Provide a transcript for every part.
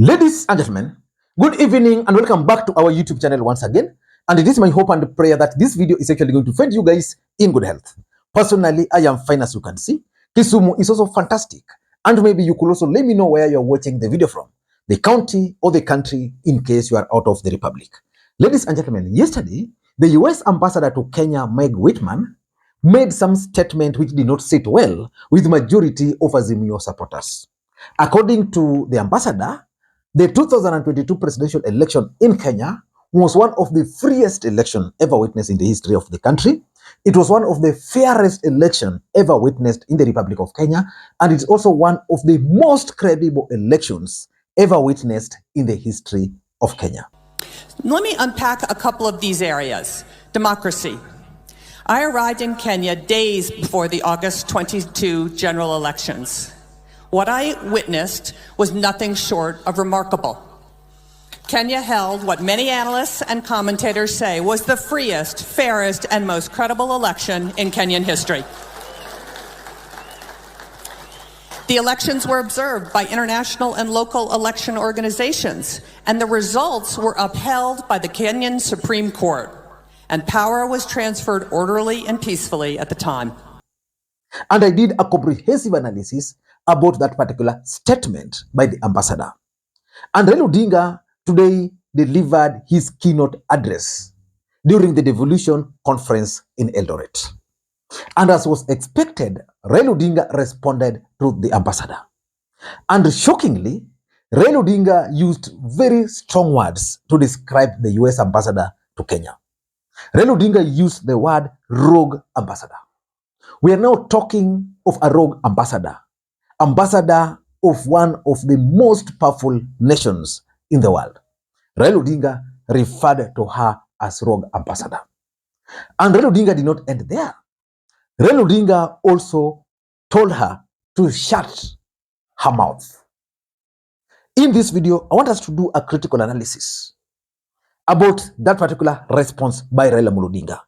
Ladies and gentlemen, good evening and welcome back to our YouTube channel once again. And it is my hope and prayer that this video is actually going to find you guys in good health. Personally, I am fine as you can see. Kisumu is also fantastic. And maybe you could also let me know where you're watching the video from, the county or the country, in case you are out of the republic. Ladies and gentlemen, yesterday, the US Ambassador to Kenya, Meg Whitman, made some statement which did not sit well with majority of Azimio supporters. According to the ambassador, the 2022 presidential election in Kenya was one of the freest elections ever witnessed in the history of the country. It was one of the fairest elections ever witnessed in the Republic of Kenya, and it's also one of the most credible elections ever witnessed in the history of Kenya. Let me unpack a couple of these areas. Democracy. I arrived in Kenya days before the August 22 general elections. What I witnessed was nothing short of remarkable. Kenya held what many analysts and commentators say was the freest, fairest, and most credible election in Kenyan history. The elections were observed by international and local election organizations, and the results were upheld by the Kenyan Supreme Court, and power was transferred orderly and peacefully at the time. And I did a comprehensive analysis about that particular statement by the ambassador. And Raila Odinga today delivered his keynote address during the devolution conference in Eldoret. And as was expected, Raila Odinga responded to the ambassador. And shockingly, Raila Odinga used very strong words to describe the US ambassador to Kenya. Raila Odinga used the word rogue ambassador. We are now talking of a rogue ambassador of one of the most powerful nations in the world. Raila Odinga referred to her as rogue ambassador. And Raila Odinga did not end there. Raila Odinga also told her to shut her mouth. In this video, I want us to do a critical analysis about that particular response by Raila Odinga.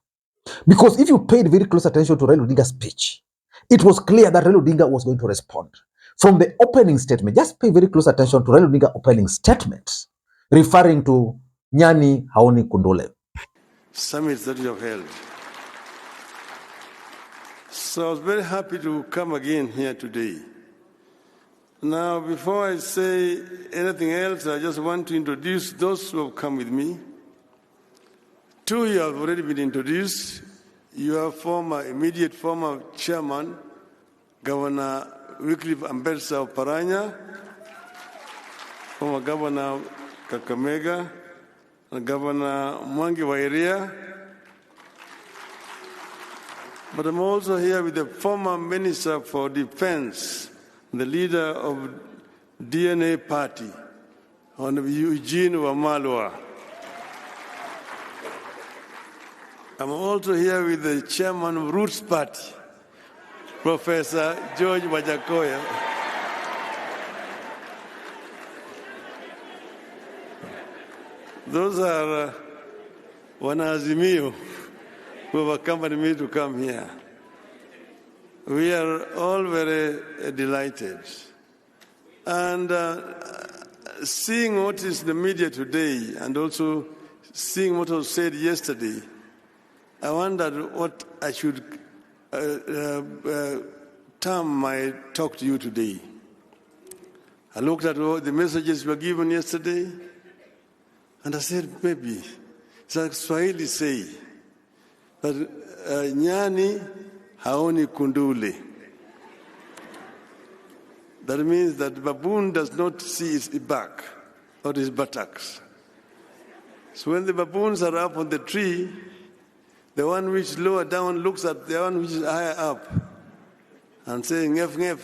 Because if you paid very close attention to Raila Odinga's speech, it was clear that Raila Odinga was going to respond. From the opening statement, just pay very close attention to Raila Odinga's opening statement, referring to Nyani Haoni Kundole. Summits that you have held. So I was very happy to come again here today. Now, before I say anything else, I just want to introduce those who have come with me. Two you have already been introduced. Your immediate former chairman, Governor Wycliffe Ambassador of Paranya, former Governor Kakamega, and Governor Mwangi Wairia. But I'm also here with the former Minister for Defense, the leader of DNA Party, Honorable Eugene Wamalwa. I'm also here with the chairman of Roots Party, Professor George Wajakoya. Those are Wanazimio who have accompanied me to come here. We are all very delighted. And seeing what is in the media today and also seeing what was said yesterday, I wondered what I should term my talk to you today. I looked at all the messages were given yesterday, and I said, maybe, it's like Swahili say, that Nyani Haoni Kundule. That means that baboon does not see his back or his buttocks. So when the baboons are up on the tree, the one which is lower down looks at the one which is higher up and saying, ngef, ngef.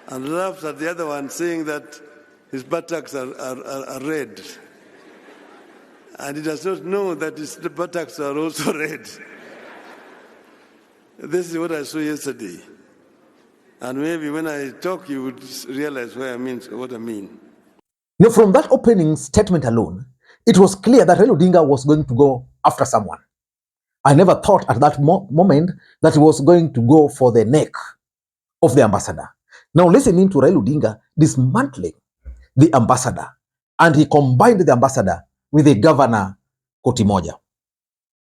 And laughs at the other one saying that his buttocks are red. And he does not know that his buttocks are also red. This is what I saw yesterday. And maybe when I talk, you would realize what I mean. Now, from that opening statement alone, it was clear that Raila Odinga was going to go after someone. I never thought at that moment that he was going to go for the neck of the ambassador. Now listening to Raila Odinga dismantling the ambassador, and he combined the ambassador with the governor koti moja.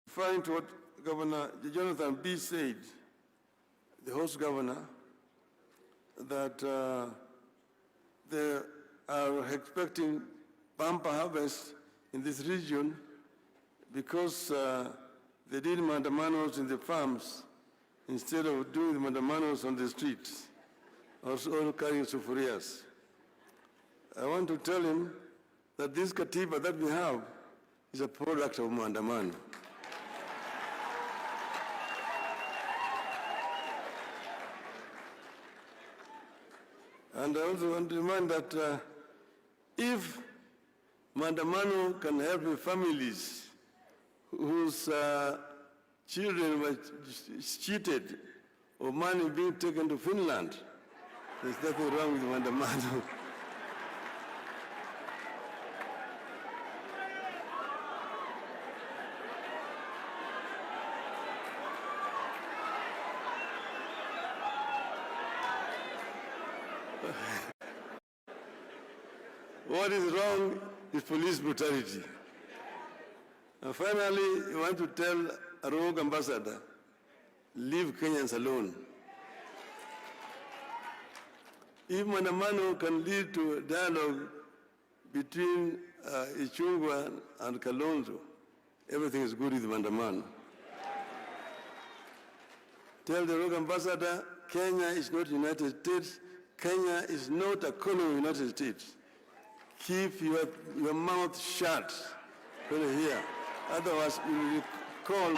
Referring to what Governor Jonathan B. said, the host governor, that they are expecting bumper harvest in this region because they did mandamanos in the farms instead of doing the mandamanos on the streets, also carrying sufurias. I want to tell him that this katiba that we have is a product of mandamano. And I also want to remind that if mandamano can help families whose children were cheated or money being taken to Finland, there's nothing wrong with mandamano. What is wrong is police brutality. And finally, I want to tell a rogue ambassador, leave Kenyans alone. If Mandamano can lead to a dialogue between Ichungwa and Kalonzo, everything is good with Mandamano. Tell the rogue ambassador, Kenya is not United States. Kenya is not a colony of the United States. Keep your mouth shut when you're here. Otherwise, you will be called.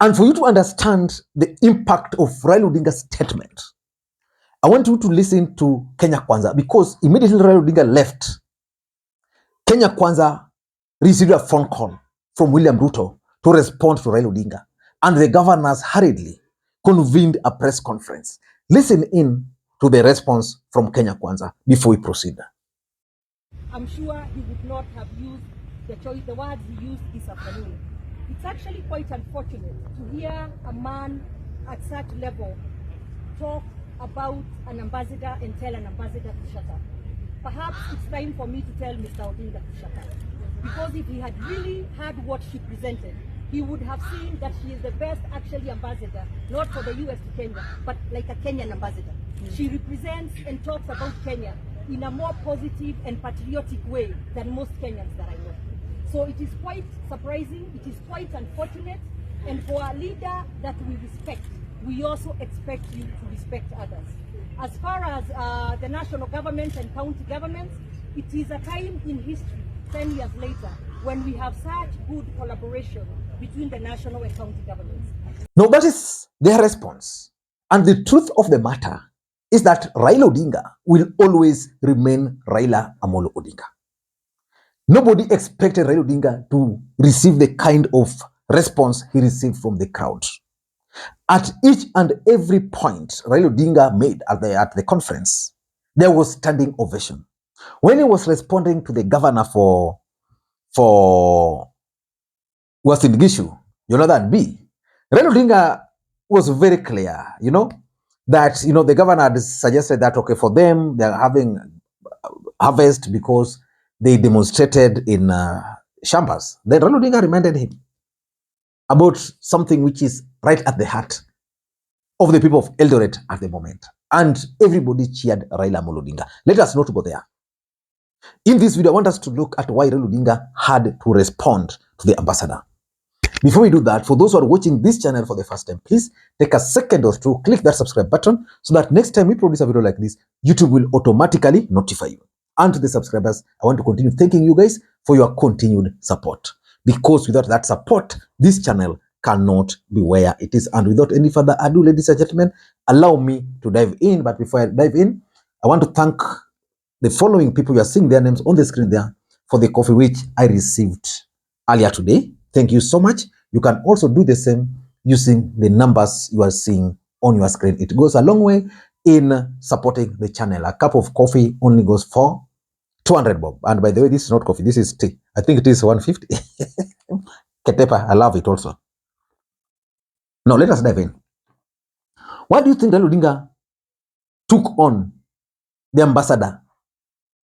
And for you to understand the impact of Raila Odinga's statement, I want you to listen to Kenya Kwanza, because immediately Raila Odinga left, Kenya Kwanza received a phone call from William Ruto to respond to Raila Odinga, and the governors hurriedly convened a press conference. Listen in to the response from Kenya Kwanza before we proceed. I'm sure he would not have used the words he used this afternoon. It's actually quite unfortunate to hear a man at such level talk about an ambassador and tell an ambassador to shut up. Perhaps it's time for me to tell Mr. Odinga to shut up. Because if he had really heard what she presented, he would have seen that she is the best actually ambassador, not for the US to Kenya, but like a Kenyan ambassador. She represents and talks about Kenya in a more positive and patriotic way than most Kenyans that I know. So it is quite surprising, it is quite unfortunate, and for a leader that we respect, we also expect you to respect others. As far as the national government and county governments, it is a time in history, 10 years later, when we have such good collaboration between the national and county governments. Now that is their response. And the truth of the matter is that Raila Odinga will always remain Raila Amolo Odinga. Nobody expected Raila Odinga to receive the kind of response he received from the crowd. At each and every point Raila Odinga made at the conference, there was standing ovation. When he was responding to the governor for Western Gishu, Jonathan B, Raila Odinga was very clear, that, the governor had suggested that, okay, for them, they're having harvest because they demonstrated in Shambas. Then Raila Odinga reminded him about something which is right at the heart of the people of Eldoret at the moment. And everybody cheered Raila Amolo Odinga. Let us not go there. In this video, I want us to look at why Raila Odinga had to respond to the ambassador. Before we do that, for those who are watching this channel for the first time, please take a second or two, click that subscribe button so that next time we produce a video like this, YouTube will automatically notify you. And to the subscribers, I want to continue thanking you guys for your continued support. Because without that support, this channel cannot be where it is. And without any further ado, ladies and gentlemen, allow me to dive in. But before I dive in, I want to thank the following people. You are seeing their names on the screen there for the coffee which I received earlier today. Thank you so much. You can also do the same using the numbers you are seeing on your screen. It goes a long way in supporting the channel. A cup of coffee only goes for 200 bob. And by the way, this is not coffee, this is tea. I think it is 150. Ketepa, I love it also. Now let us dive in. Why do you think Raila Odinga took on the ambassador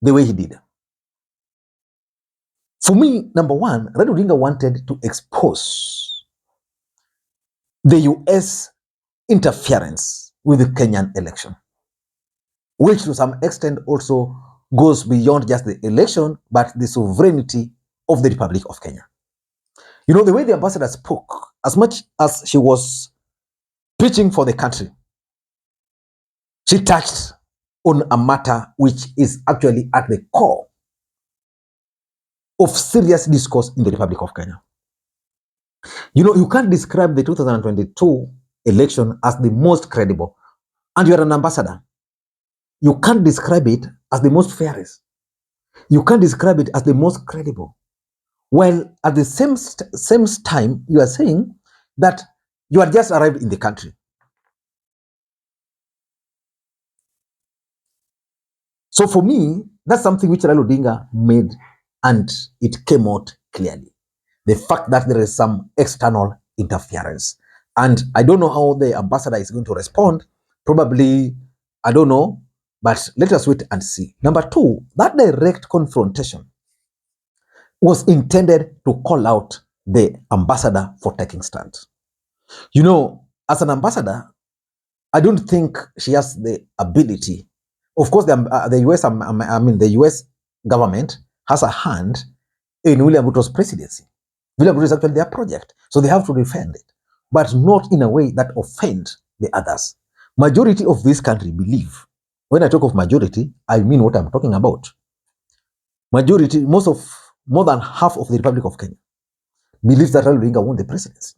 the way he did? For me, number one, Raila Odinga wanted to expose the US interference with the Kenyan election, which to some extent also goes beyond just the election, but the sovereignty of the Republic of Kenya. You know, the way the ambassador spoke, as much as she was preaching for the country, she touched on a matter which is actually at the core of serious discourse in the Republic of Kenya. You know, you can't describe the 2022 election as the most credible, and you are an ambassador. You can't describe it as the most fairest. You can't describe it as the most credible. While at the same time, you are saying that you are just arrived in the country. So for me, that's something which Raila Odinga made, and it came out clearly. The fact that there is some external interference. And I don't know how the ambassador is going to respond. Probably, I don't know, but let us wait and see. Number two, that direct confrontation was intended to call out the ambassador for taking stand. You know, as an ambassador, I don't think she has the ability. Of course, the US government has a hand in William Ruto's presidency. William Ruto is actually their project, so they have to defend it, but not in a way that offends the others. Majority of this country believe. When I talk of majority, I mean what I'm talking about. Majority, more than half of the Republic of Kenya believes that Raila Odinga won the presidency.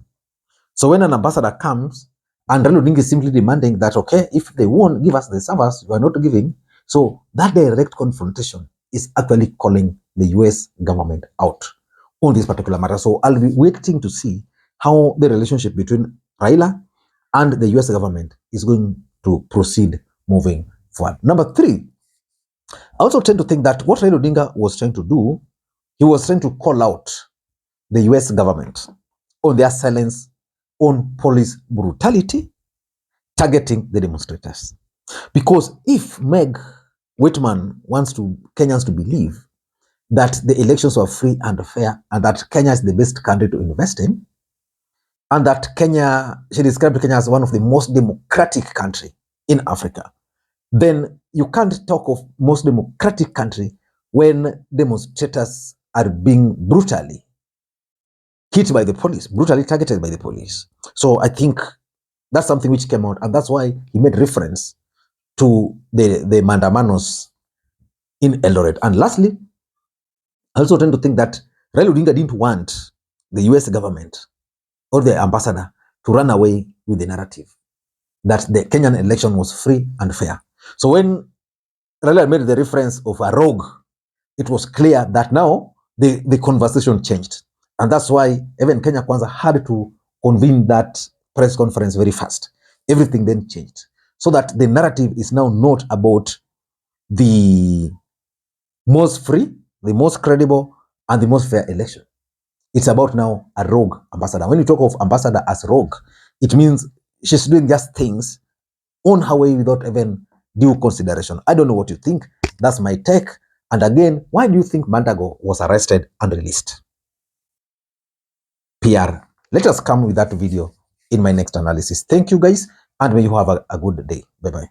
So when an ambassador comes and Raila Odinga is simply demanding that, okay, if they won't give us the servers, you are not giving. So that direct confrontation is actually calling the US government out on this particular matter. So I'll be waiting to see how the relationship between Raila and the US government is going to proceed moving forward. Number three, I also tend to think that what Raila Odinga was trying to do, he was trying to call out the US government on their silence on police brutality targeting the demonstrators. Because if Meg Whitman wants Kenyans to believe that the elections were free and fair and that Kenya is the best country to invest in, and that she described Kenya as one of the most democratic country in Africa, then you can't talk of most democratic country when demonstrators are being brutally hit by the police, brutally targeted by the police. So I think that's something which came out, and that's why he made reference to the mandamanos in Eldoret. And lastly, I also tend to think that Raila Odinga didn't want the US government or the ambassador to run away with the narrative that the Kenyan election was free and fair. So when Raila made the reference of a rogue, it was clear that now the conversation changed. And that's why even Kenya Kwanza had to convene that press conference very fast. Everything then changed. So that the narrative is now not about the most free, the most credible, and the most fair election. It's about now a rogue ambassador. When you talk of ambassador as rogue, it means she's doing just things on her way without even due consideration. I don't know what you think. That's my take. And again, why do you think Mandago was arrested and released? PR. Let us come with that video in my next analysis. Thank you guys, and may you have a good day. Bye-bye.